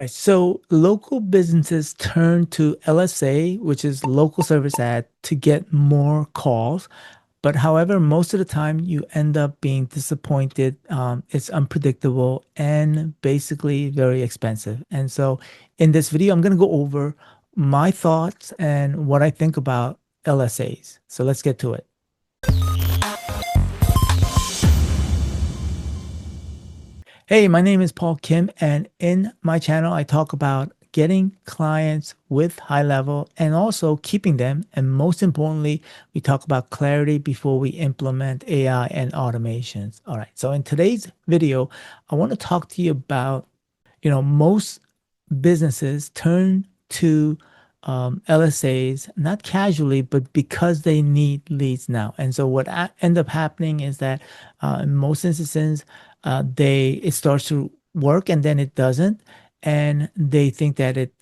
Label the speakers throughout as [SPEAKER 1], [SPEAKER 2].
[SPEAKER 1] Right. So local businesses turn to LSA, which is local service ad, to get more calls. But however, most of the time you end up being disappointed. It's unpredictable and basically very expensive. And so in this video, I'm going to go over my thoughts and what I think about LSAs. So let's get to it. Hey, my name is Paul Kim, and in my channel, I talk about getting clients with high level and also keeping them. And most importantly, we talk about clarity before we implement AI and automations. All right. So in today's video, I want to talk to you about, most businesses turn to LSAs, not casually, but because they need leads now. And so what end up happening is that in most instances, it starts to work and then it doesn't, and they think that it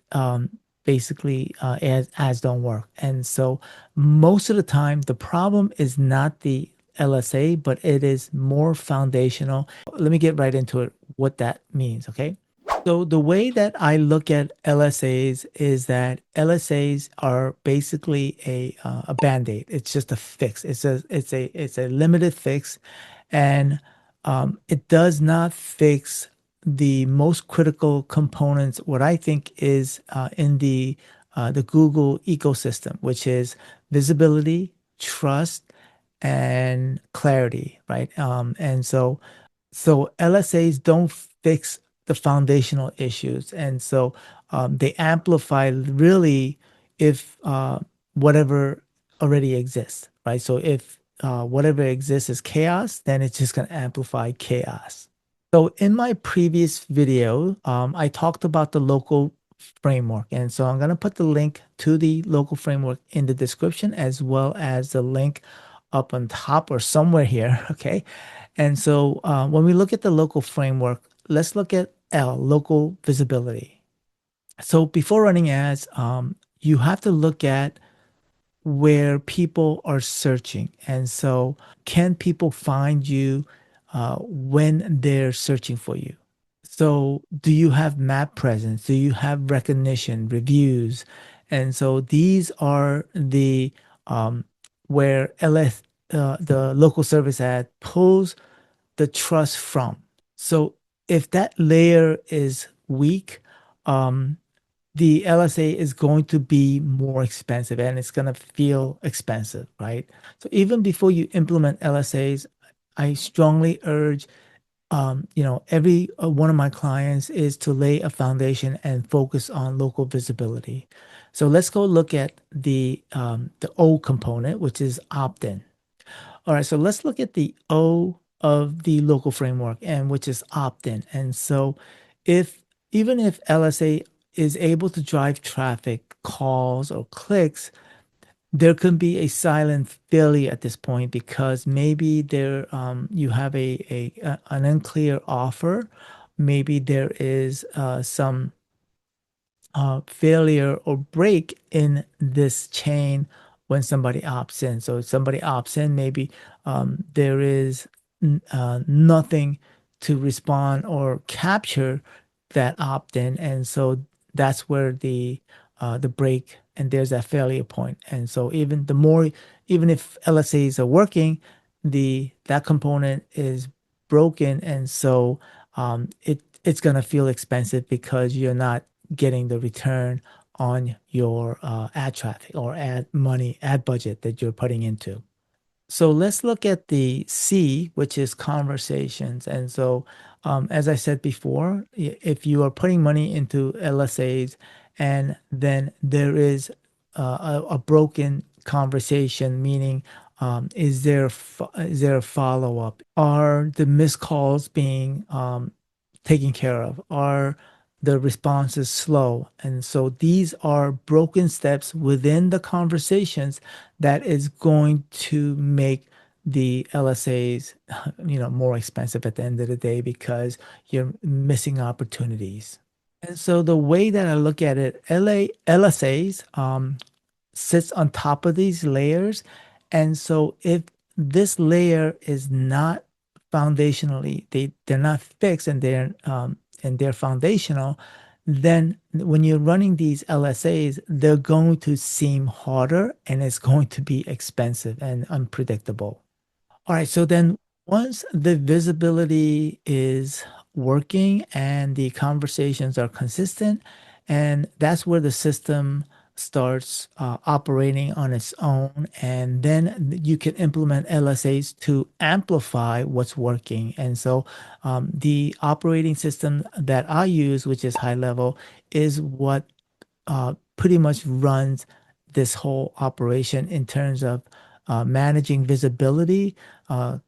[SPEAKER 1] basically ads don't work. And so most of the time, the problem is not the LSA, but it is more foundational. Let me get right into it, what that means. Okay. So the way that I look at LSAs is that LSAs are basically a band-aid. It's just a fix. It's a limited fix, and it does not fix the most critical components. What I think is in the Google ecosystem, which is visibility, trust, and clarity, right? And so LSAs don't fix the foundational issues. And so they amplify really if whatever already exists, right? So if whatever exists is chaos, then it's just going to amplify chaos. So in my previous video, I talked about the local framework. And so I'm going to put the link to the local framework in the description as well as the link up on top or somewhere here. Okay. And so when we look at the local framework, let's look at L, local visibility. So before running ads, you have to look at where people are searching. And so can people find you when they're searching for you? So do you have map presence? Do you have recognition, reviews? And so these are the where the local service ad pulls the trust from. So if that layer is weak, um, the LSA is going to be more expensive and it's going to feel expensive, right? So even before you implement LSAs, I strongly urge, every one of my clients is to lay a foundation and focus on local visibility. So let's go look at the O component, which is opt-in. All right, so let's look at the O of the local framework, and which is opt-in. And so if even if LSA is able to drive traffic, calls, or clicks, there can be a silent failure at this point because maybe you have an unclear offer. Maybe there is some failure or break in this chain when somebody opts in. So if somebody opts in, maybe there is nothing to respond or capture that opt in, and so that's where the break and there's that failure point. And so even if LSAs are working, that component is broken, and so it's gonna feel expensive because you're not getting the return on your ad traffic or ad budget that you're putting into. So let's look at the C, which is conversations. And so, as I said before, if you are putting money into LSAs and then there is a broken conversation, meaning is there a follow up? Are the missed calls being taken care of? Are the responses slow? And so these are broken steps within the conversations that is going to make the LSAs, more expensive at the end of the day because you're missing opportunities. And so the way that I look at it, LSAs sits on top of these layers. And so if this layer is not foundationally, they're not fixed and they're foundational, then when you're running these LSAs, they're going to seem harder and it's going to be expensive and unpredictable. All right, so then once the visibility is working and the conversations are consistent, and that's where the system starts operating on its own, and then you can implement LSAs to amplify what's working. And so the operating system that I use, which is high level, is what pretty much runs this whole operation in terms of managing visibility, uh,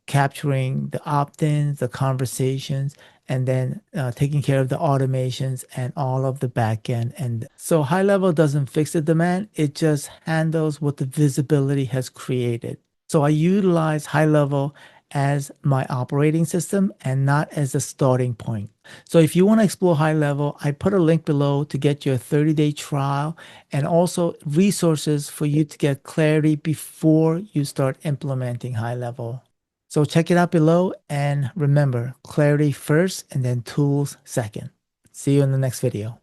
[SPEAKER 1] capturing the opt-ins, the conversations, and then taking care of the automations and all of the backend. And so high level doesn't fix the demand, it just handles what the visibility has created. So I utilize high level as my operating system and not as a starting point. So if you want to explore high level, I put a link below to get your 30-day trial and also resources for you to get clarity before you start implementing high level. So check it out below and remember, clarity first and then tools second. See you in the next video.